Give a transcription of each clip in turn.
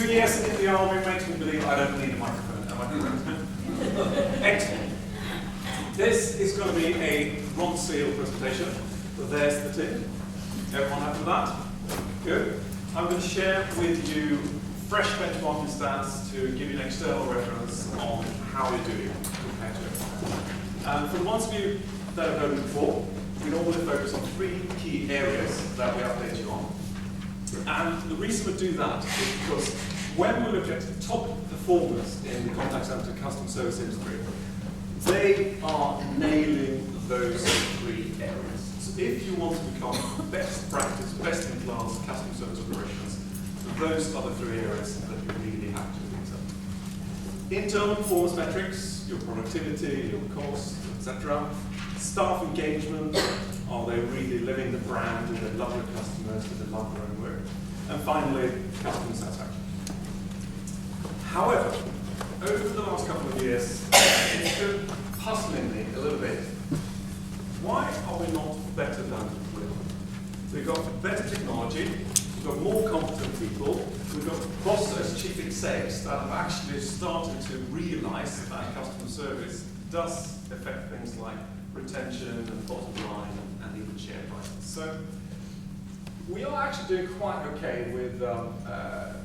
years in the army makes me believe I don't need a microphone. Am I correct? Excellent. This is going to be a Ron Seal presentation. So there's the tin. Everyone happy with that? Good. I'm going to share with you fresh benchmarking stats to give you an external reference on how you're doing compared to everyone. And for the ones of you that have heard me before, we normally focus on 3 key areas that we update you on. And the reason we do that is because when we look at top performers in the contact center customer service industry, they are nailing those 3 areas. So if you want to become best practice, best in class customer service operations, those are the 3 areas that you really have to excel. Internal performance metrics, your productivity, your cost, etc. Staff engagement, are they really living the brand? Do they love their customers? Do they love their own work? And finally, customer satisfaction. However, over the last couple of years, it's been puzzling me a little bit. Why are we not better than we are? We've got better technology, we've got more competent people, we've got bosses, chief execs that have actually started to realise that customer service does affect things like retention and bottom line and even share prices. So we are actually doing quite okay with,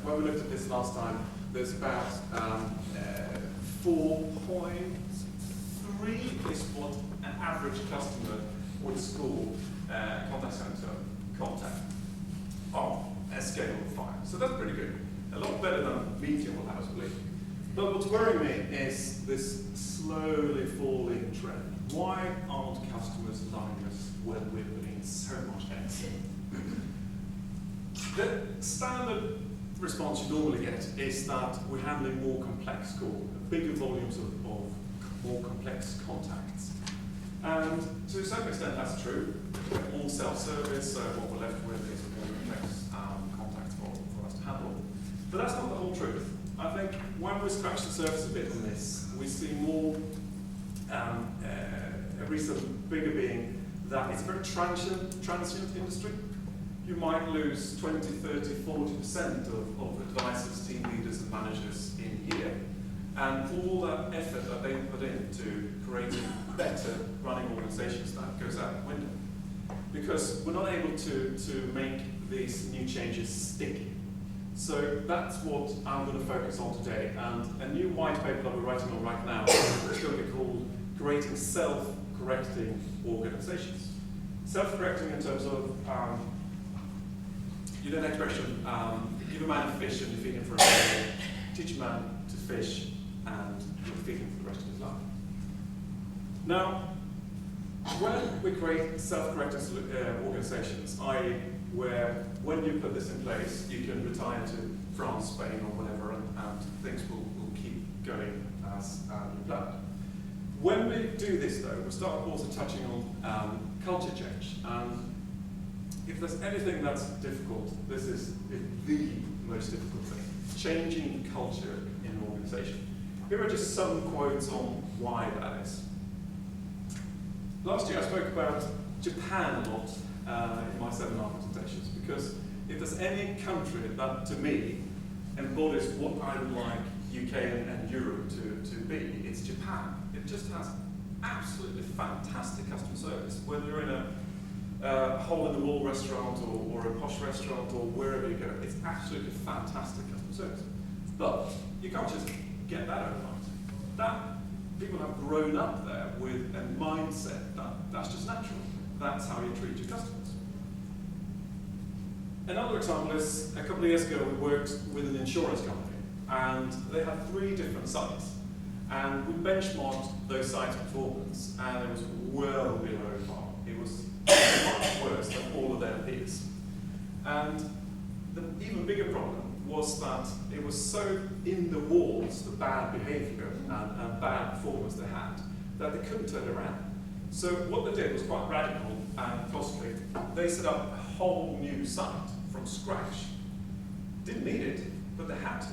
when we looked at this last time, there's about 4.3 is what an average customer would score contact center contact on a scale of 5. So that's pretty good. A lot better than median will have us believe. But what's worrying me is this slowly falling trend. Why aren't customers loving us when we're putting so much effort? The standard response you normally get is that we're handling more complex calls, bigger volumes of more complex contacts. And to a certain extent that's true. We're all self-service, so what we're left with is more complex contacts for us to handle. But that's not the whole truth. I think when we scratch the surface a bit on this, we see more, a reason bigger being that it's a very transient industry. You might lose 20, 30, 40% of advisors, team leaders and managers in a year. And all that effort that they put into creating better running organizations, that goes out the window. Because we're not able to make these new changes sticky. So that's what I'm going to focus on today. And a new white paper that we're writing on right now is going to be called Creating Self-Correcting Organizations. Self-correcting in terms of, you know the expression, give a man a fish and you feed him for a day, teach a man to fish and you'll feed him for the rest of his life. Now, when we create self-correcting organizations, i.e. where when you put this in place, you can retire to France, Spain or whatever and things will keep going as you planned. When we do this though, we'll start also touching on culture change. And if there's anything that's difficult, this is the most difficult thing. Changing culture in an organization. Here are just some quotes on why that is. Last year I spoke about Japan a lot in my seminar presentations because if there's any country that to me embodies what I would like UK and Europe to be, it's Japan. It just has absolutely fantastic customer service. Whether you're in a hole-in-the-wall restaurant or a posh restaurant or wherever you go, it's absolutely fantastic customer service. But you can't just get that overnight. People have grown up there with a mindset that that's just natural. That's how you treat your customers. Another example is a couple of years ago we worked with an insurance company and they had 3 different sites. And we benchmarked those sites' performance and it was well below par. It was much worse than all of their peers. And the even bigger problem was that it was so in the walls, the bad behaviour and bad performance they had, that they couldn't turn it around. So what they did was quite radical and costly. They set up a whole new site from scratch. Didn't need it, but they had to.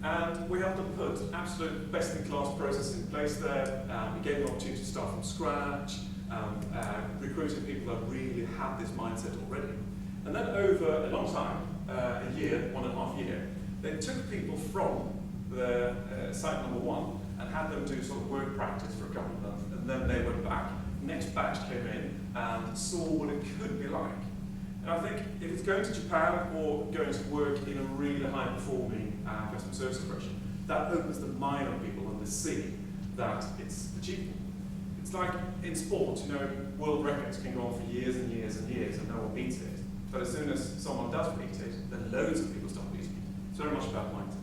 And we helped them put absolute best-in-class process in place there. We gave them opportunity to start from scratch, recruiting people that really had this mindset already. And then over a long time, a year, 1.5 years, they took people from the site number 1 and had them do sort of work practice for a couple of months, and then they went back. Next batch came in and saw what it could be like. And I think if it's going to Japan or going to work in a really high-performing customer service operation, that opens the mind of people and they see that it's achievable. It's like in sport, you know, world records can go on for years and years and years and no one beats it. But as soon as someone does beat it, then loads of people start beating it. It's very much about mindsets.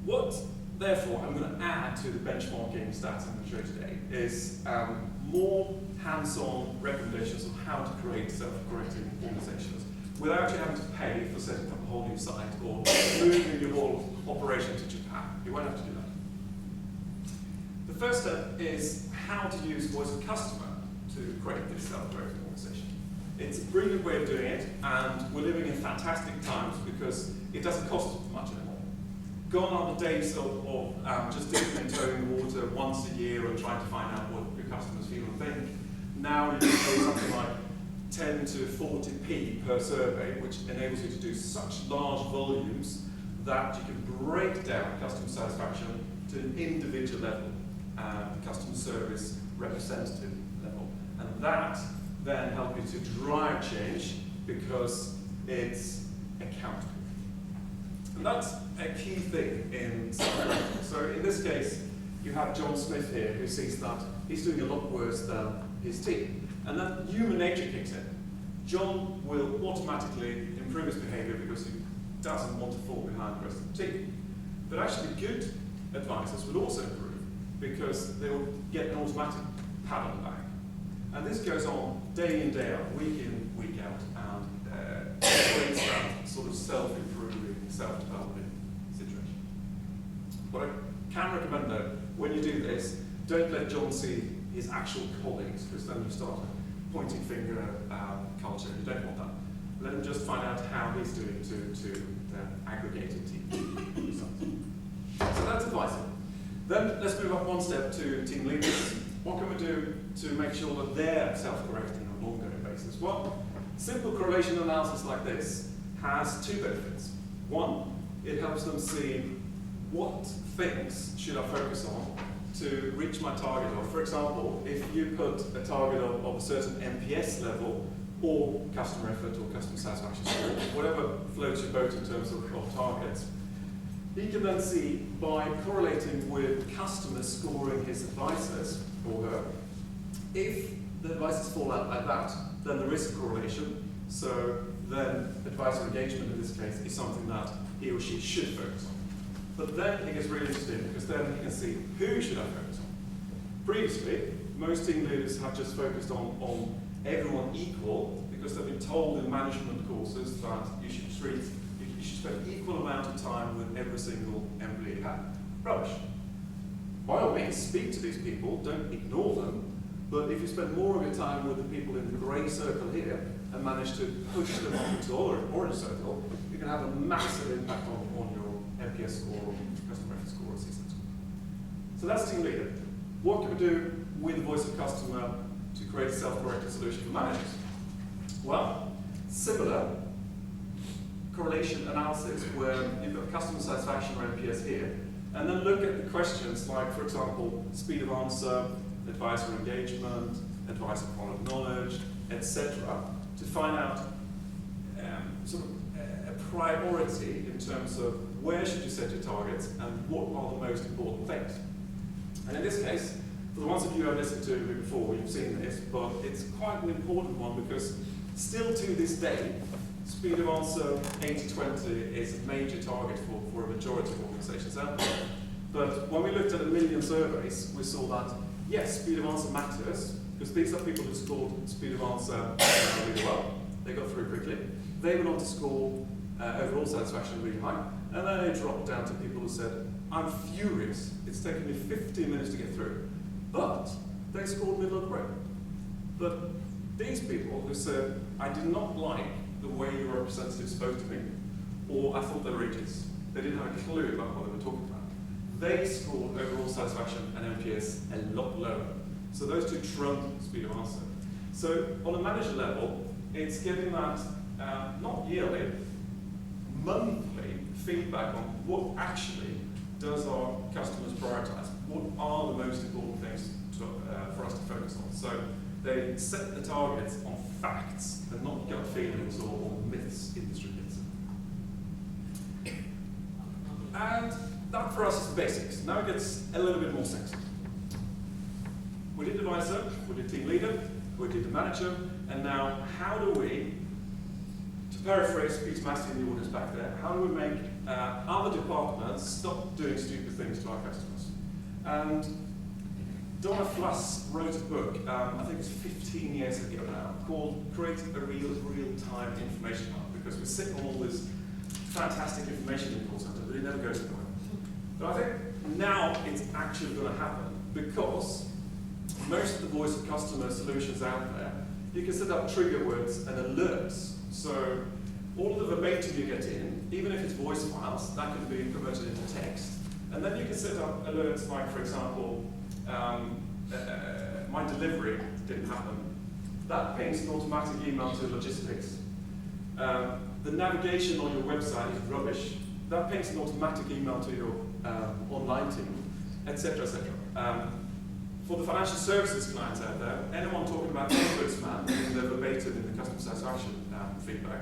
What, therefore, I'm going to add to the benchmarking stats I'm going to show today is more hands-on recommendations of how to create self-correcting organizations without you having to pay for setting up a whole new site or moving your whole operation to Japan. You won't have to do that. The first step is how to use voice of customer to create this self-correcting organization. It's a brilliant way of doing it, and we're living in fantastic times because it doesn't cost much anymore. Gone are the days of just dipping and toeing the water once a year and trying to find out what your customers feel and think. Now you can pay something like 10 to 40p per survey, which enables you to do such large volumes that you can break down customer satisfaction to an individual level, customer service representative level. And that then helps you to drive change because it's accountable. And that's a key thing in self-correcting. So in this case, you have John Smith here who sees that he's doing a lot worse than his team. And then human nature kicks in. John will automatically improve his behavior because he doesn't want to fall behind the rest of the team. But actually good advisors will also improve because they will get an automatic pat on the back. And this goes on day in, day out, week in, week out, and creates that sort of self-improving, self-developing situation. What I can recommend though, when you do this, don't let John see his actual colleagues, because then you start pointing finger culture. You don't want that. Let him just find out how he's doing to the aggregated team. So that's advising. Then let's move up one step to team leaders. What can we do to make sure that they're self-correcting on an ongoing basis? Well, simple correlation analysis like this has two benefits. One, it helps them see what things should I focus on to reach my target of. For example, if you put a target of a certain NPS level or customer effort or customer satisfaction score, whatever floats your boat in terms of targets, he can then see by correlating with customers scoring his advisors or her, if the advisors fall out like that, then there is a correlation. So then advisor engagement in this case is something that he or she should focus on. But then it gets really interesting because then you can see who should I focus on. Previously, most team leaders have just focused on everyone equal because they've been told in management courses that you should spend equal amount of time with every single employee you have. Rubbish. By all means, speak to these people, don't ignore them, but if you spend more of your time with the people in the grey circle here and manage to push them onto the orange circle, you can have a massive impact on your NPS score or customer effort score or CSAT score. So that's team leader. What can we do with the voice of customer to create a self-correcting solution for managers? Well, similar correlation analysis where you've got customer satisfaction or NPS here, and then look at the questions like, for example, speed of answer, advisor engagement, advisor quality knowledge, etc., to find out sort of a priority in terms of where should you set your targets and what are the most important things. And in this case, for the ones of you who have listened to me before, you've seen this, but it's quite an important one because still to this day, speed of answer 80-20 is a major target for a majority of organizations out there. But when we looked at 1 million surveys, we saw that, yes, speed of answer matters, because these are people who scored speed of answer really well. They got through quickly. They went on to score overall satisfaction really high. And then they dropped down to people who said, I'm furious. It's taken me 15 minutes to get through. But they scored middle of the road. But these people who said, I did not like the way your representative spoke to me, or I thought they were idiots. They didn't have a clue about what they were talking about. They scored overall satisfaction and NPS a lot lower. So those two trumped speed of answer. So on a manager level, it's getting that not yearly, monthly feedback on what actually does our customers prioritize. What are the most important things for us to focus on? So they set the targets on facts and not gut feelings or myths industry gets. And that for us is the basics. Now it gets a little bit more sexy. We did advisor, we did team leader, we did the manager, and now how do we, to paraphrase Peter Massey in the audience back there, how do we make other departments stop doing stupid things to our customers? And Donna Fluss wrote a book, I think it's 15 years ago now, called Create a Real-Time Information Hub, because we sit on all this fantastic information in call centers, but it never goes anywhere. But I think now it's actually going to happen, because most of the voice of customer solutions out there, you can set up trigger words and alerts. So all of the verbatim you get in, even if it's voice files, that can be converted into text. And then you can set up alerts like, for example, my delivery didn't happen. That pings an automatic email to logistics. The navigation on your website is rubbish. That pings an automatic email to your online team, etc., etc. For the financial services clients out there, anyone talking about ombudsman in the verbatim in the customer satisfaction feedback,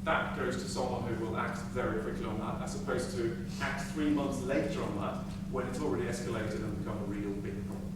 that goes to someone who will act very quickly on that, as opposed to act 3 months later on that, when it's already escalated and become a real big problem.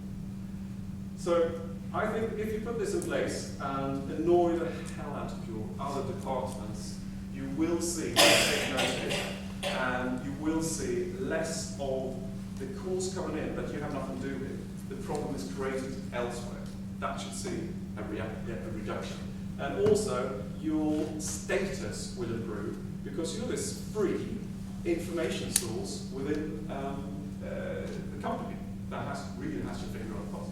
So I think if you put this in place and annoy the hell out of your other departments, you will see take notice, and you will see less of the calls coming in that you have nothing to do with. The problem is created elsewhere. That should see a reduction. And also, your status will improve because you're this free information source within the company that really has your finger on the pulse.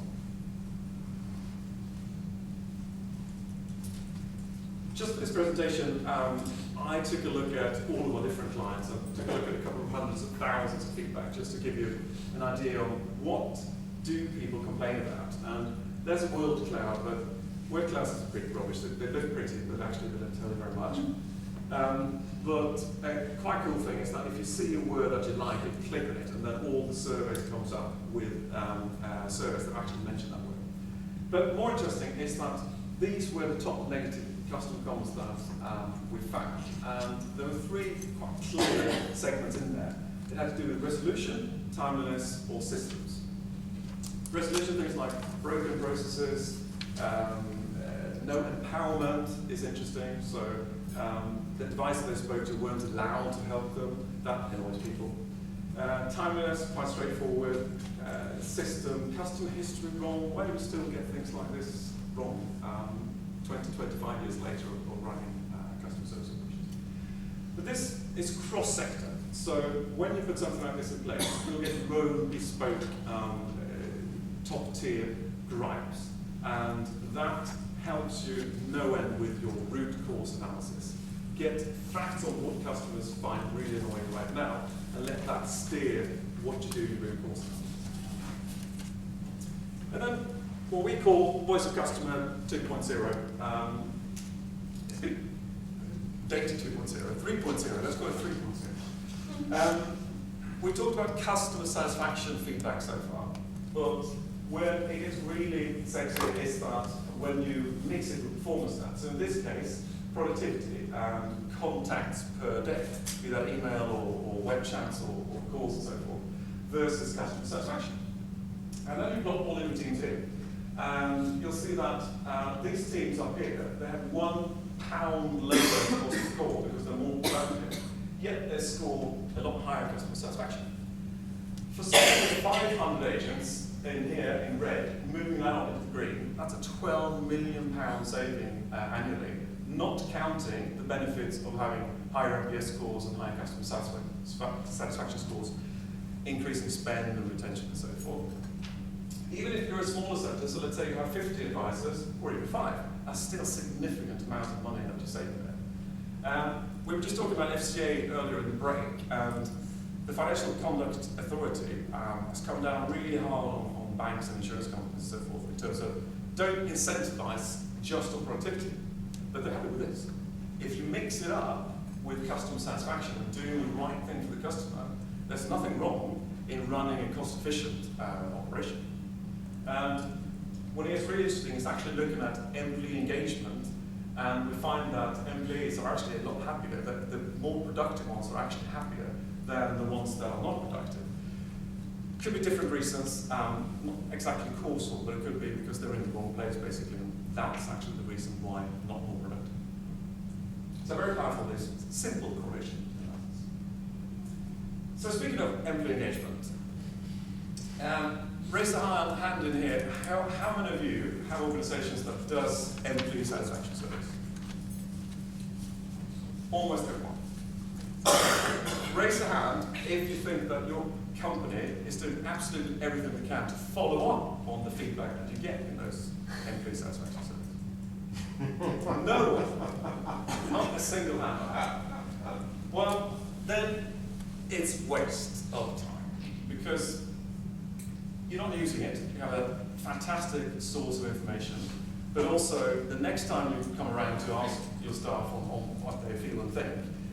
Just for this presentation, I took a look at all of our different clients and took a look at a couple of hundreds of thousands of feedback just to give you an idea of what do people complain about. And there's a word cloud, but word clouds is pretty rubbish. They look pretty, but actually they don't tell you very much. But a quite cool thing is that if you see a word that you like, you click on it, and then all the surveys comes up with surveys that actually mention that word. But more interesting is that these were the top negative customer comments that we found. And there were 3 quite clear segments in there. It had to do with resolution, timeliness, or systems. Resolution, things like broken processes, no empowerment is interesting. So the devices they spoke to weren't allowed to help them. That annoys people. Timeliness, quite straightforward. System, customer history wrong. Why do we still get things like this wrong 20, 25 years later of running customer service solutions? But this is cross-sector. So when you put something like this in place, you'll get your own bespoke top-tier gripes. And that helps you no end with your root cause analysis. Get facts on what customers find really annoying right now, and let that steer what you do in root cause analysis. And then what we call Voice of Customer 2.0, Data 2.0, 3.0, let's go with 3.0. We talked about customer satisfaction feedback so far, but where it is really sexy is that when you mix it with performance stats. So in this case, productivity and contacts per day, be that email or web chats or calls and so forth, versus customer satisfaction. And then you've got all of your teams here. And you'll see that these teams up here, they have £1 lower cost of score because they're more productive, yet they score a lot higher customer satisfaction. For some of the 500 agents in here in red, moving that up into green, that's a £12 million saving annually, not counting the benefits of having higher NPS scores and higher customer satisfaction scores, increasing spend and retention and so forth. Even if you're a smaller centre, so let's say you have 50 advisors, or even 5, that's still a significant amount of money that you're saving there. We were just talking about FCA earlier in the break, and the Financial Conduct Authority has come down really hard on banks and insurance companies and so forth in terms of don't incentivise just on productivity, but they're happy with this. If you mix it up with customer satisfaction and doing the right thing for the customer, there's nothing wrong in running a cost-efficient operation. And what is really interesting is actually looking at employee engagement, and we find that employees are actually a lot happier, that the more productive ones are actually happier than the ones that are not productive. Could be different reasons, not exactly causal, but it could be because they're in the wrong place basically, and that's actually the reason why not more productive. So very powerful, this simple correlation. So speaking of employee engagement, raise a hand in here. How many of you have organizations that does employee satisfaction surveys? Almost everyone. Raise a hand if you think that your company is doing absolutely everything they can to follow up on the feedback that you get in those employee satisfaction surveys. No one. Not a single hand. Well, then it's waste of time because you're not using it. You have a fantastic source of information, but also the next time you come around to ask your staff on what they feel and think,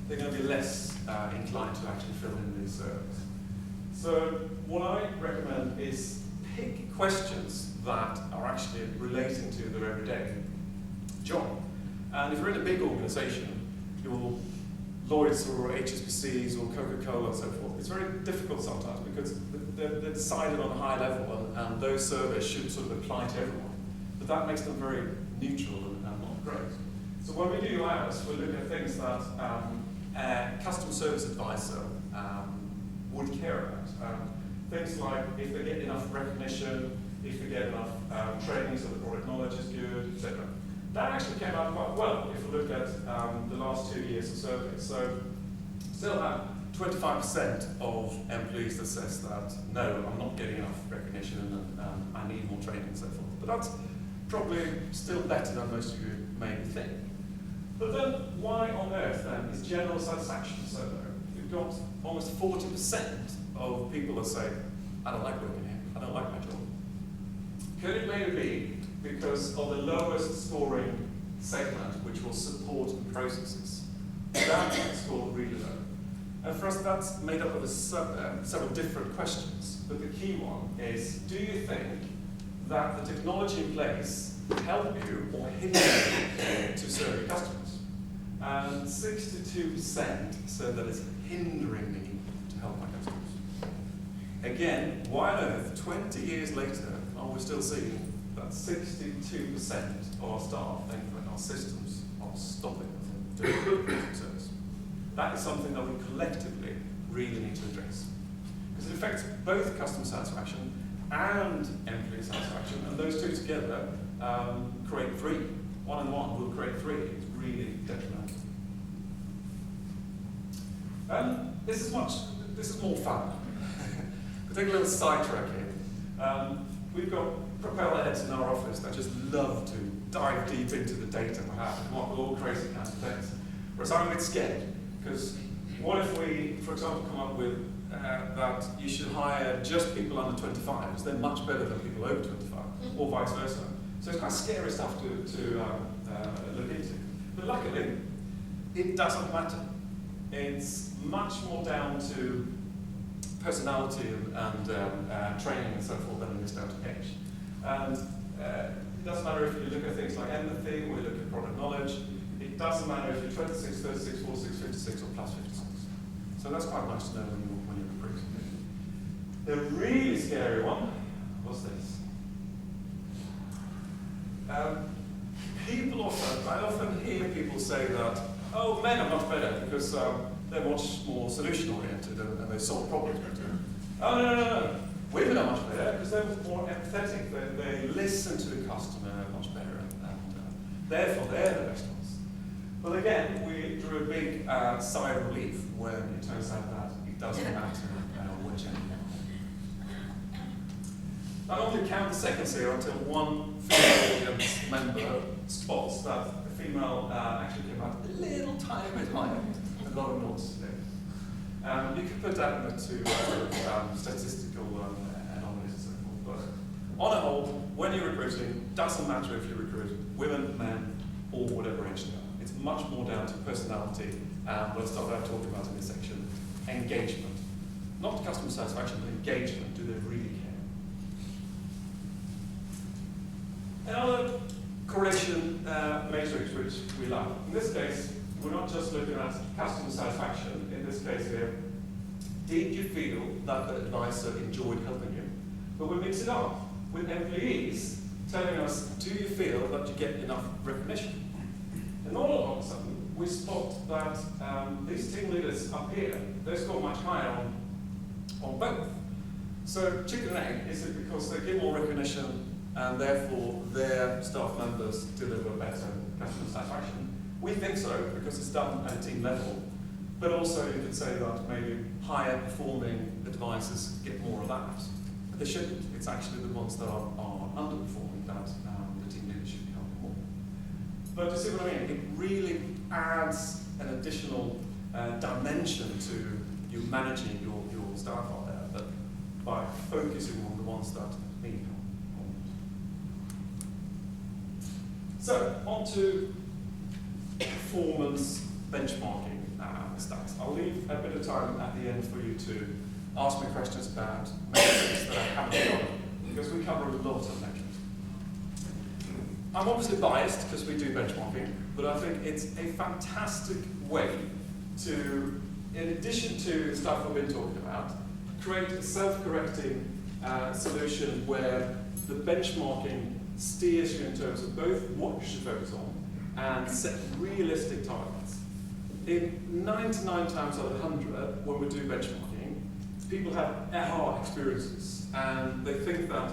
they're going to be less inclined to actually fill in these surveys. So what I recommend is pick questions that are actually relating to their everyday job. And if you're in a big organization, your Lloyds or HSBCs or Coca-Cola and so forth, it's very difficult sometimes because they're decided on a high level and those surveys should sort of apply to everyone. But that makes them very neutral and not great. So when we do ours, we look at things that a customer service advisor would care about. Things like if they get enough recognition, if they get enough training so the product knowledge is good, etc. That actually came out quite well if we look at the last 2 years of surveys. So still have 25% of employees that says that, no, I'm not getting enough recognition and I need more training and so forth. But that's probably still better than most of you maybe think. But then why on earth then is general satisfaction so low? We've got almost 40% of people that say, I don't like working here, I don't like my job. Could it maybe be because of the lowest scoring segment, which was support and processes? That scored really low. And for us, that's made up of several different questions. But the key one is, do you think that the technology in place help you or hinder you to serve your customers? And 62% said that it's hindering me to help my customers. Again, why on earth, 20 years later, are we still seeing that 62% of our staff think that our systems are stopping us from doing customer service? That is something that we collectively really need to address. Because it affects both customer satisfaction and employee satisfaction, and those two together create 3. 1 and 1 will create 3. It's really detrimental. This is more fun. We'll take a little sidetrack here. We've got propeller heads in our office that just love to dive deep into the data we have and come up with all crazy kinds of things. Whereas I'm a bit scared, because what if we, for example, come up with that you should hire just people under 25, because they're much better than people over 25, or vice versa. So it's quite scary stuff to look into. But luckily, it doesn't matter. It's much more down to personality and training and so forth than it is down to age. And it doesn't matter if you look at things like empathy or you look at product knowledge. It doesn't matter if you're 26, 36, 46, 56 or plus 56. So that's quite nice to know when you're recruiting. The really scary one was this. I often hear people say that, oh, men are much better because they're much more solution-oriented and they solve problems better. Oh, no. Women are much better because they're more empathetic. They listen to the customer much better and therefore they're the best ones. But again, we drew a big sigh of relief when it turns out that it doesn't matter which end. I normally count the seconds here until one female audience member spots that the female actually came out a little tiny bit higher. A lot of noise today. You can put that into statistical anomalies and so forth. But on a whole, when you're recruiting, doesn't matter if you recruit women, men, or whatever age they are. It's much more down to personality, and stuff that I've talked about in this section, engagement. Not customer satisfaction, but engagement. Do they really care? Another correlation matrix which we like. In this case, we're not just looking at customer satisfaction. In this case here, did you feel that the advisor enjoyed helping you? But we mix it up with employees telling us, do you feel that you get enough recognition? And all of a sudden, we spot that these team leaders up here, they score much higher on both. So chicken and egg, is it because they give more recognition and therefore their staff members deliver better customer satisfaction? We think so because it's done at a team level, but also you could say that maybe higher performing advisors get more of that. But they shouldn't. It's actually the ones that are underperforming that the team leaders should be helping more. But you see what I mean? It really adds an additional dimension to you managing your staff out there, but by focusing on the ones that need help. So, on to performance benchmarking stats. I'll leave a bit of time at the end for you to ask me questions about metrics that I haven't covered, because we cover a lot of metrics. I'm obviously biased because we do benchmarking, but I think it's a fantastic way to, in addition to the stuff we've been talking about, create a self-correcting solution where the benchmarking steers you in terms of both what you should focus on and set realistic targets. In 99 times out of 100, when we do benchmarking, people have aha experiences and they think that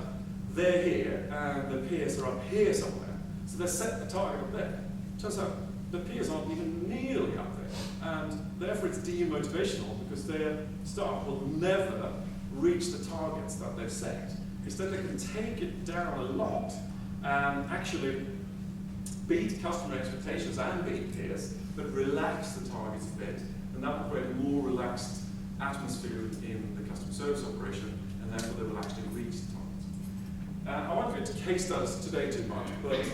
they're here and the peers are up here somewhere. So they set the target up there. Turns out the peers aren't even nearly up there, and therefore it's demotivational because their staff will never reach the targets that they've set. Instead, they can take it down a lot and actually beat customer expectations and beat peers, but relax the targets a bit, and that will create a more relaxed atmosphere in the customer service operation, and therefore they will actually reach the targets. I won't go into case studies today too much, but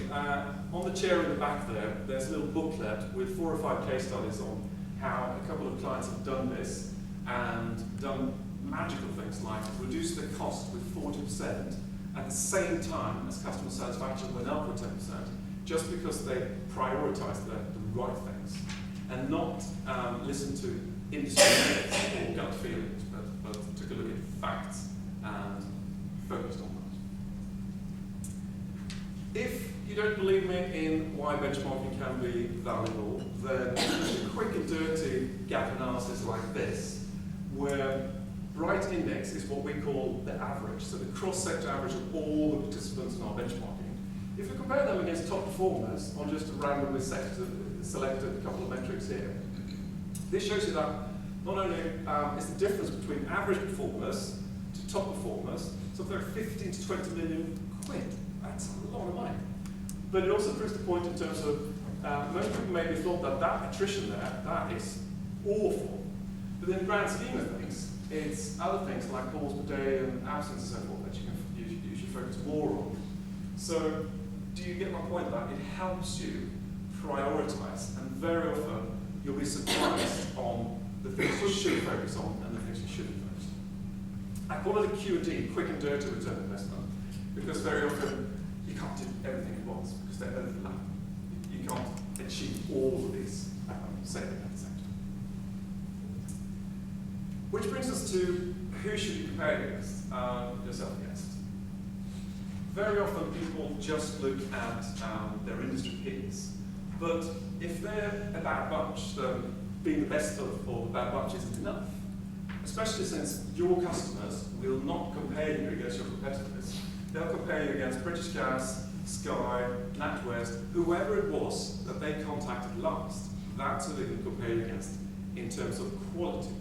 on the chair in the back there, there's a little booklet with 4 or 5 case studies on how a couple of clients have done this and done magical things like reduce the cost with 40% at the same time as customer satisfaction went up with 10%, just because they prioritized the right things and not listen to industry minutes or gut feelings, but took a look at facts and focused on that. If you don't believe me in why benchmarking can be valuable, then a quick and dirty gap analysis like this, where bright index is what we call the average, so the cross-sector average of all the participants in our benchmarking. If we compare them against top performers on just a randomly selected couple of metrics here, this shows you that not only is the difference between average performers to top performers something like 15 to 20 million quid. That's a lot of money. But it also proves the point in terms of most people maybe thought that that attrition there, that is awful. But in the grand scheme of things, it's other things like calls per day and absence and so forth that you should focus more on. So do you get my point that it helps you prioritize, and very often you'll be surprised on the things you should focus on and the things you shouldn't focus on. I call it a Q&D, quick and dirty return on investment, because very often you can't do everything at once because they overlap. You can't achieve all of these savings at the same time. Which brings us to who should you compare against, yourself against. Very often people just look at their industry peers, but if they're a bad bunch, then being the best of the bad bunch isn't enough. Especially since your customers will not compare you against your competitors. They'll compare you against British Gas, Sky, NatWest, whoever it was that they contacted last. That's who they can compare you against in terms of quality.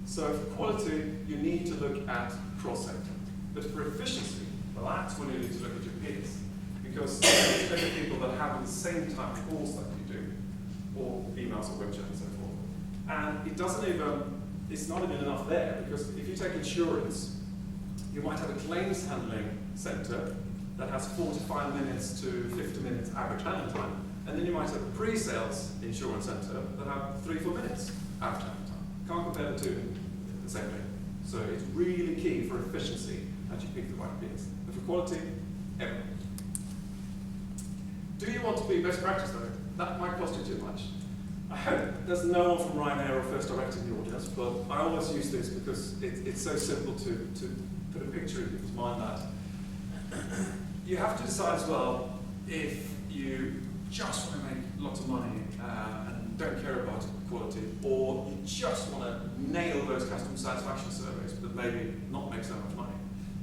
So for quality, you need to look at cross-sector. But for efficiency, well, that's when you need to look at your peers. Because you look at people that have the same type of calls that you do, or emails or web chat and so forth. And it doesn't even, it's not even enough there, because if you take insurance, you might have a claims handling centre that has 45 minutes to 50 minutes average handling time, and then you might have a pre-sales insurance centre that have 3-4 minutes out of time. Can't compare the two in the same day. So it's really key for efficiency that you pick the right bits. But for quality, everything. Do you want to be best practice though? That might cost you too much. I hope there's no one from Ryanair or First Direct in the audience, but I always use this because it's so simple to put a picture in people's mind that you have to decide as well if you just want to make lots of money and don't care about quality, or you just want to nail those customer satisfaction surveys but maybe not make so much money.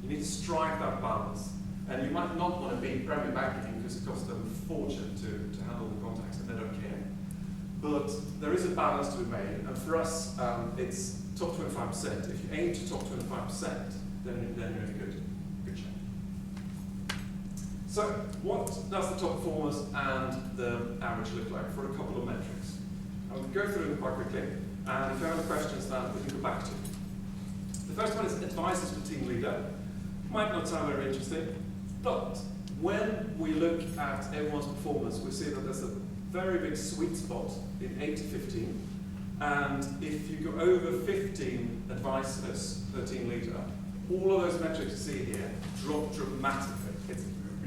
You need to strike that balance. And you might not want to be Premier Banking because it costs them a fortune to handle the contacts and they don't care. But there is a balance to be made, and for us, it's top 25%. If you aim to top 25%, then you're in a good shape. So, what does the top performers and the average look like for a couple of metrics? I'll go through them quite quickly, and if you have any questions, then we can go back to. The first one is advisors per team leader. Might not sound very interesting, but when we look at everyone's performance, we see that there's a very big sweet spot in 8 to 15, and if you go over 15 advisors per team leader, all of those metrics you see here drop dramatically. It's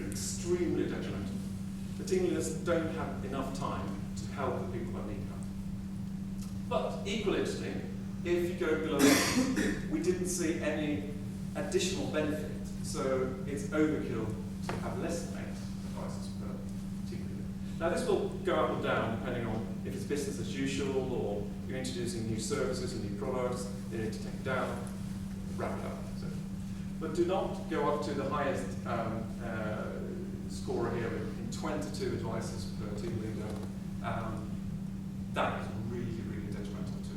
extremely detrimental. The team leaders don't have enough time to help the people that need help. But equally interesting, if you go below, we didn't see any additional benefit, so it's overkill to have less than 8 advisors per team leader. Now this will go up and down depending on if it's business as usual or you're introducing new services and new products, you need to take it down, wrap it up. So. But do not go up to the highest scorer here in 22 advisors per team leader. That is really, really detrimental to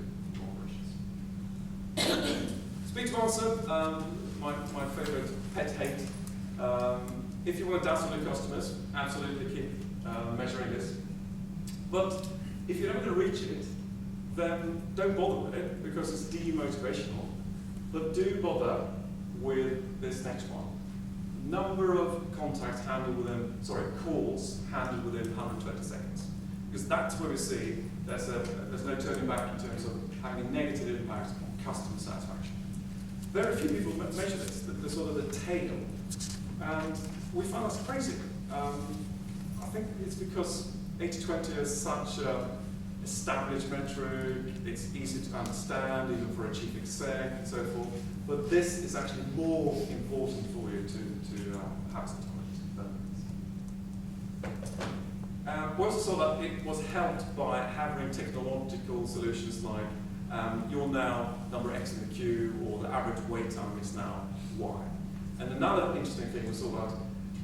operations. Speed to answer, my favourite pet hate. If you want to dazzle your customers, absolutely keep measuring this. But if you're not going to reach it, then don't bother with it because it's demotivational. But do bother with this next one. Number of contacts handled within, calls handled within 120 seconds. Because that's where we see there's no turning back in terms of having a negative impact on customer satisfaction. Very few people measure this, the sort of the tail, and we find that's crazy. I think it's because 80-20 is such an established metric, it's easy to understand, even for a chief exec and so forth, but this is actually more important for you to have some time. We also saw that it was helped by having technological solutions like you're now number X in the queue, or the average wait time is now Y. And another interesting thing we saw that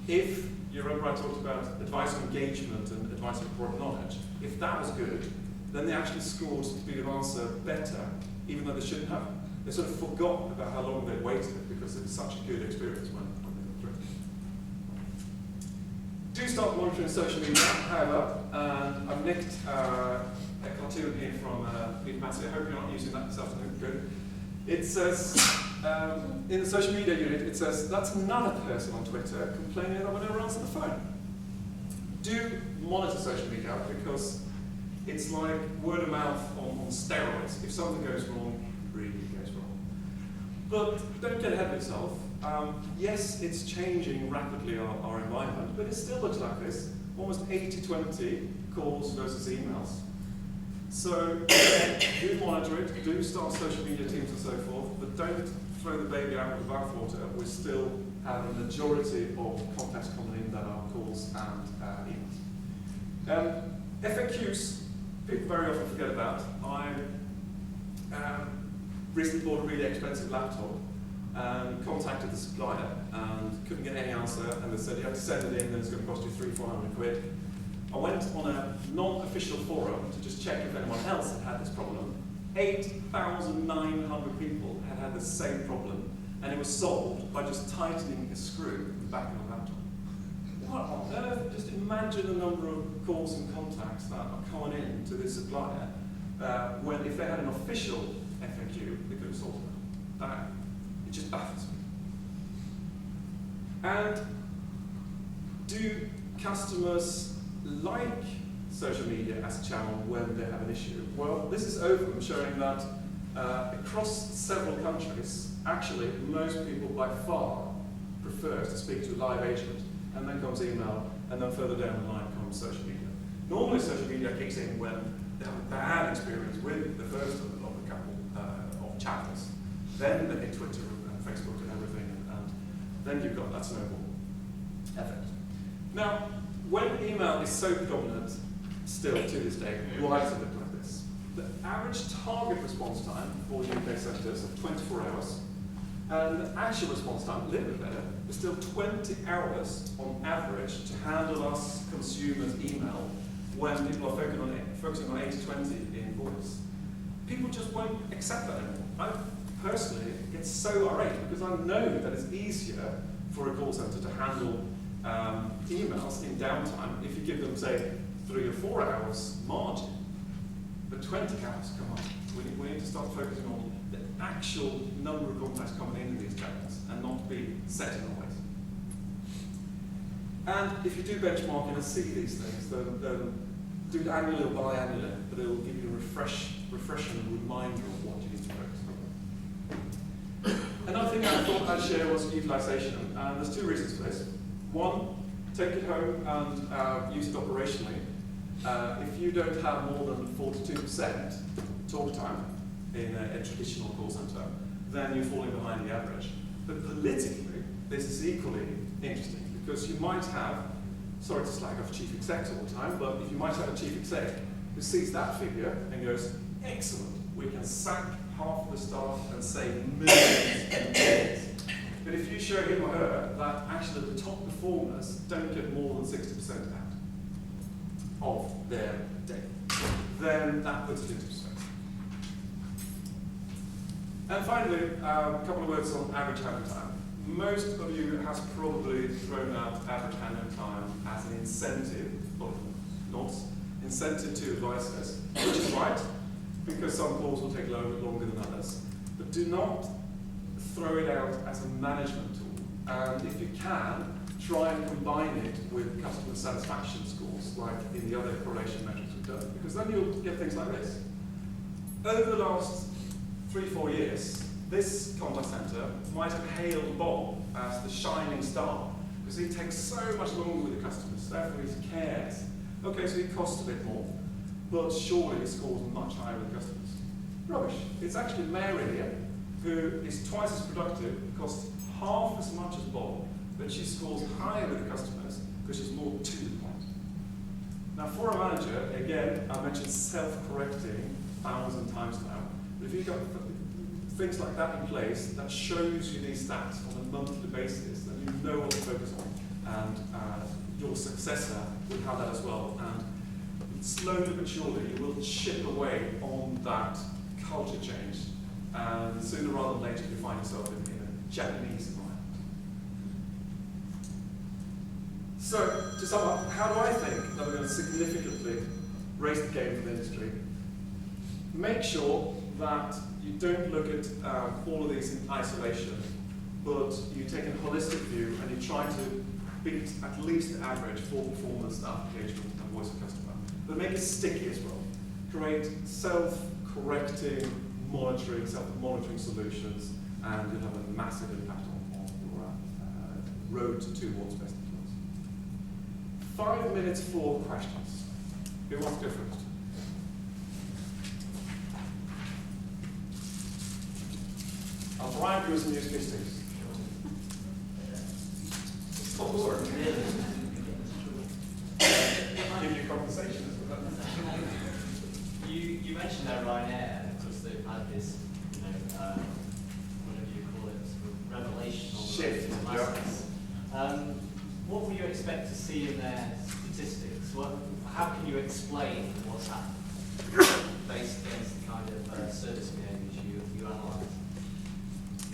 if you remember I talked about advisor engagement and advisor product knowledge, if that was good, then they actually scored speed of answer better, even though they shouldn't have. They sort of forgot about how long they'd waited because it was such a good experience when they got through. Do start monitoring social media, however, and I've nicked a cartoon here from Meet Massey. I hope you're not using that this afternoon. Good. It says, in the social media unit, it says, that's another person on Twitter complaining that I never answer the phone. Do monitor social media because it's like word of mouth on steroids. If something goes wrong, it really goes wrong. But don't get ahead of yourself. Yes, it's changing rapidly our environment, but it still looks like this. Almost 80-20 calls versus emails. So do monitor it, do start social media teams and so forth, but don't throw the baby out with the bathwater. We still have a majority of contacts coming in that are calls and emails. FAQs, people very often forget about. I recently bought a really expensive laptop and contacted the supplier and couldn't get any answer, and they said you have to send it in and it's going to cost you £300-400 quid. I went on a non-official forum to just check if anyone else had this problem. 8,900 people had the same problem, and it was solved by just tightening a screw in the back of the laptop. What on earth? Just imagine the number of calls and contacts that are coming in to this supplier when if they had an official FAQ, they could have solved it. It just baffles me. And do customers like social media as a channel when they have an issue? Well, this is open, showing that across several countries, actually, most people by far prefer to speak to a live agent, and then comes email, and then further down the line comes social media. Normally, social media kicks in when they have a bad experience with the first of a couple of channels. Then they hit Twitter and Facebook and everything, and then you've got that snowball effect. Now, when email is so predominant still to this day, why does it look like this? The average target response time for UK sectors is 24 hours, and the actual response time, a little bit better, is still 20 hours on average to handle us consumers' email when people are focusing on 80-20 in voice. People just won't accept that anymore. I personally get so irate because I know that it's easier for a call centre to handle emails in downtime if you give them, say, 3 or 4 hours margin. But 20 hours, come on. We need to start focusing on the actual number of contacts coming into these channels and not be set in a ways. And if you do benchmarking and see these things, then do it annually or biannually, but it will give you a refreshing reminder of what you need to focus on. Another thing I thought I'd share was utilization, and there's 2 reasons for this. One, take it home and use it operationally. If you don't have more than 42% talk time in a traditional call center, then you're falling behind the average. But politically, this is equally interesting because you might have, sorry to slag off chief execs all the time, but if you might have a chief exec who sees that figure and goes, excellent, we can sack half the staff and save millions and millions. But if you show him or her that actually the top performers don't get more than 60% out of their day, then that puts it into perspective. And finally, a couple of words on average handling time. Most of you has probably thrown out average handling time as an incentive, or not, incentive to advisors, which is right, because some calls will take longer than others. But do not throw it out as a management tool. And if you can, try and combine it with customer satisfaction scores, like in the other correlation metrics we've done, because then you'll get things like this. Over the last 3-4 years, this contact center might have hailed Bob as the shining star, because he takes so much longer with the customers, therefore he cares. Okay, so he costs a bit more, but surely his scores are much higher with customers. Rubbish. It's actually Mary here, who is twice as productive, costs half as much as Bob, but she scores higher with the customers because she's more to the point. Now, for a manager, again, I mentioned self-correcting 1,000 times now, but if you've got things like that in place, that shows you these stats on a monthly basis, then you know what to focus on, and your successor will have that as well. And slowly but surely, you will chip away on that culture change, and sooner rather than later, you find yourself in a Japanese environment. So, to sum up, how do I think that we're going to significantly raise the game for the industry? Make sure that you don't look at all of these in isolation, but you take a holistic view and you try to beat at least the average for performance, staff engagement, and voice of customer. But make it sticky as well. Create self-correcting monitoring, self-monitoring solutions, and you'll have a massive impact on your road towards best influence. 5 minutes for questions. Who wants to go first? I'll bribe you with some new statistics. Stop work. Give you compensation as well. You mentioned that Ryanair, and of course they've had this, whatever you call it, sort of revelation on shift. What would you expect to see in their statistics? How can you explain what's happened based against the kind of service behaviours you analyse?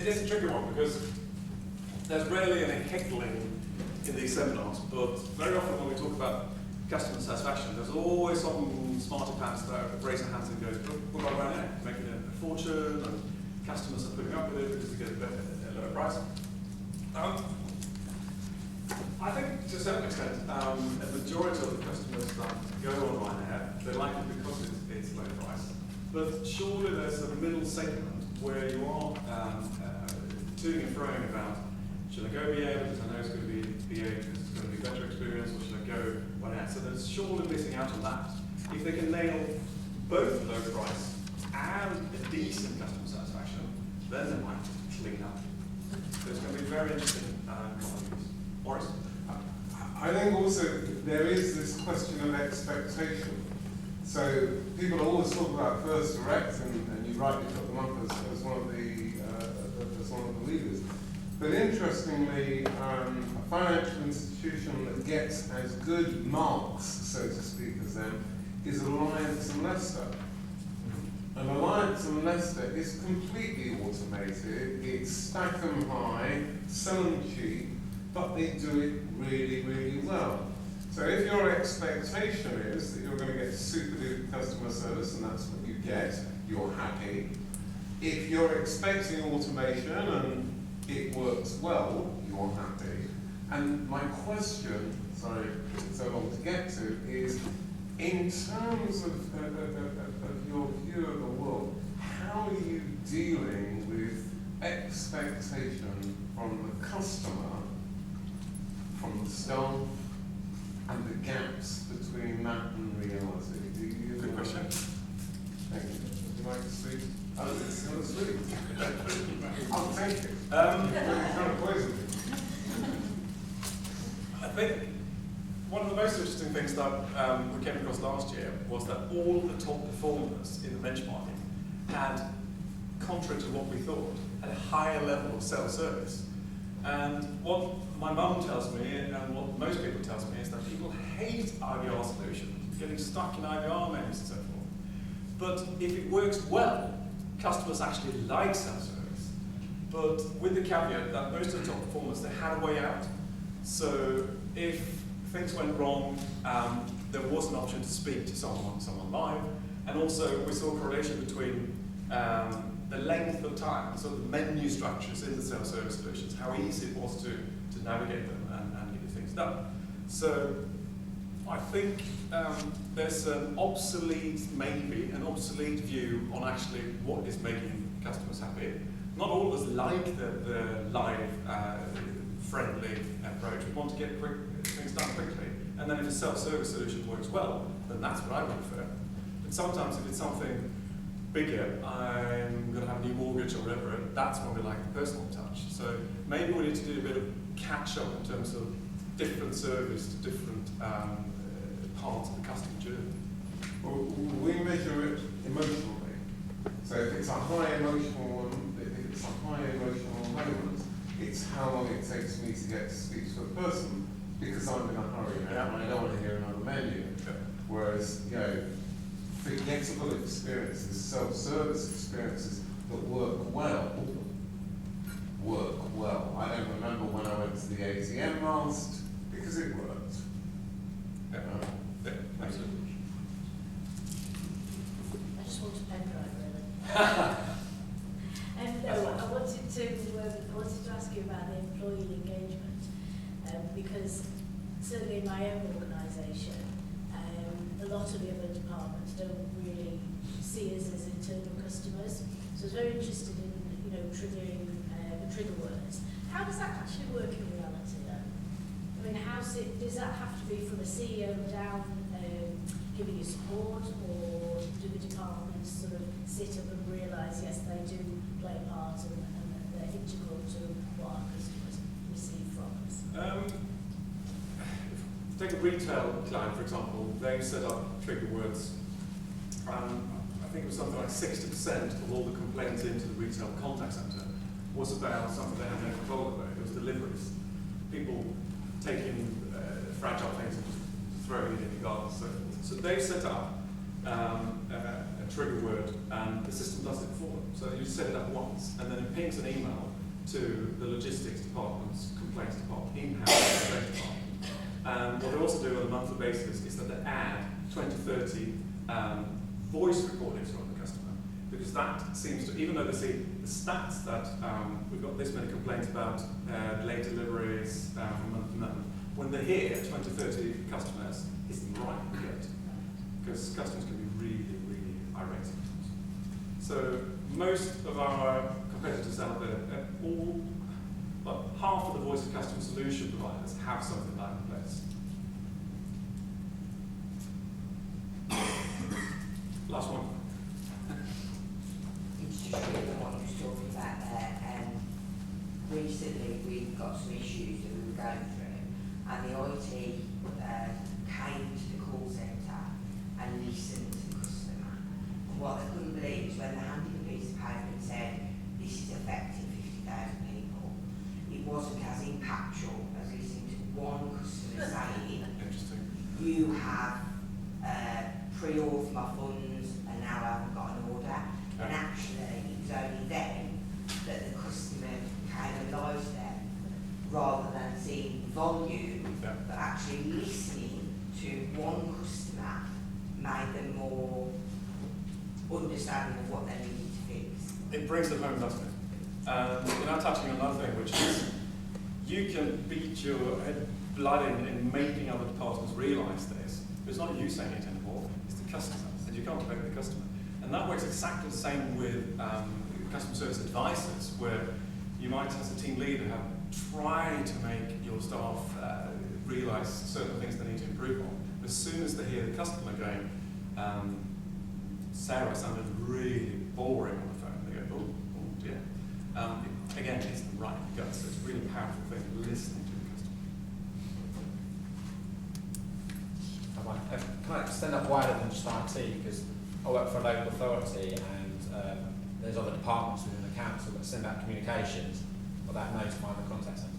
It is a tricky one because there's rarely any heckling in these seminars, but very often when we talk about customer satisfaction, there's always some smarty pants that raise their hands and go, what about Ryanair? Making a fortune, and customers are putting up with it because they get a lower price. I think to a certain extent, a majority of the customers that go on Ryanair But surely there's a middle segment where you are toing and froing about, should I go BA because I know it's going to be BA because it's going to be a better experience, or should I go whatever? So there's surely missing out on that. If they can nail both low price and a decent customer satisfaction, then they might clean up. So it's going to be very interesting commodities. Maurice? I think also there is this question of expectation. So people always talk about first direct, and you rightly put them up as one of the leaders. But interestingly, a financial institution that gets as good marks, so to speak, as them is Alliance and Leicester. And Alliance and Leicester is completely automated. It's stack 'em high, sell 'em cheap, but they do it really, really well. So if your expectation is that you're going to get super duper customer service and that's what you get, you're happy. If you're expecting automation and it works well, you're happy. And my question, sorry, it's so long to get to, is in terms of your view of the world, how are you dealing with expectation from the customer, from the staff, and the gaps between that and reality? Do you? Good question. Thank you. Would you like to speak? Oh, it's still asleep. Oh, thank you. You're trying to poison me. I think one of the most interesting things that we came across last year was that all the top performers in the benchmarking had, contrary to what we thought, had a higher level of self-service. And what my mum tells me, and what most people tells me, is that people hate IVR solutions, getting stuck in IVR menus and so forth. But if it works well, customers actually like self-service. But with the caveat that most of the top performers, they had a way out. So if things went wrong, there was an option to speak to someone live. And also we saw a correlation between the length of time, so the menu structures in the self-service solutions, how easy it was to navigate them and get things done. So I think there's an obsolete view on actually what is making customers happy. Not all of us like the live, friendly approach. We want to get things done quickly. And then if a self-service solution works well, then that's what I would prefer. But sometimes if it's something bigger, I'm going to have a new mortgage or whatever, that's when we like the personal touch. So maybe we need to do a bit of catch-up in terms of different service to different parts of the customer journey. Well, we measure it emotionally. So if it's a high emotional moment, it's how long it takes me to get to speak to a person because I'm in a hurry now and I don't want to hear another menu. Yeah. Whereas, forgettable experiences, self-service experiences that work well. I don't remember when I went to the ATM last because it worked. Yeah. Absolutely. I just want a pen drive, really. And I wanted to ask you about the employee engagement, because certainly in my own organisation, a lot of the other departments don't really see us as internal customers. So I was very interested in, triggering the trigger words. How does that actually work in reality then? I mean, does that have to be from a CEO down giving you support, or do the departments sort of sit up and realise, yes, they do play a part and they're integral to what our customers receive from us? Take a retail client, for example, they set up trigger words. I think it was something like 60% of all the complaints into the retail contact centre was about something they had no control over. It was deliveries. People taking fragile things and just throwing it in the garden and so forth. So they've set up a trigger word, and the system does it for them. So you set it up once, and then it pings an email to the logistics department's complaints department, in-house complaints department. And what they also do on a monthly basis is that they add 20-30 voice recordings from the customer, because that seems to, even though they see the stats that we've got this many complaints about late deliveries from month to month, when they hear 20-30 customers, it's the right rate, because customers can be really, really irate sometimes. So most of our competitors out there, half of the voice of customer solution providers have something like that in place. Last one. It's just really what you were talking about there. Recently we've got some issues that we were going through, and the IT came to the call centre and listened to the customer. And what they couldn't believe is when they handed a piece of paper and said, this is affecting 50,000 people, it wasn't as impactful as listening to one customer saying, Interesting. you have pre-ordered my funds and now I haven't got an order. And actually, it was only then that the customer became alive to them, rather than seeing volume, but actually listening to one customer made them more understanding of what they needed to fix. It brings it home, doesn't it? You're now touching on another thing, which is you can beat your head blood in making other departments realise this, but it's not you saying it anymore, it's the customer, and you can't debate the customer. And that works exactly the same with customer service advisors, where you might, as a team leader, have tried to make your staff realise certain things they need to improve on. As soon as they hear the customer going, Sarah sounded really boring on the phone, they go, oh dear. Again, it's the right gut, so it's a really powerful thing, listening to the customer. Can I extend up wider than just IT? Because I work for a local authority, and there's other departments within the council that send out communications without notifying the contact centre.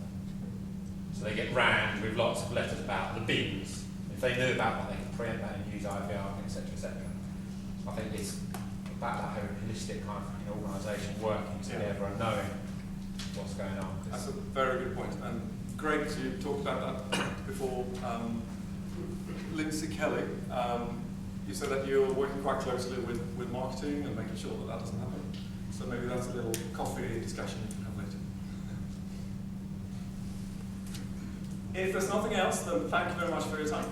So they get rammed with lots of letters about the bins. If they knew about that, they could preempt that and use IVR, etc., etc. I think it's about that holistic kind of organisation working together and knowing what's going on. That's a very good point, and Greg, you talked about that before. Lindsay Kelly, you said that you're working quite closely with marketing and making sure that that doesn't happen. So maybe that's a little coffee discussion you can have later. If there's nothing else, then thank you very much for your time.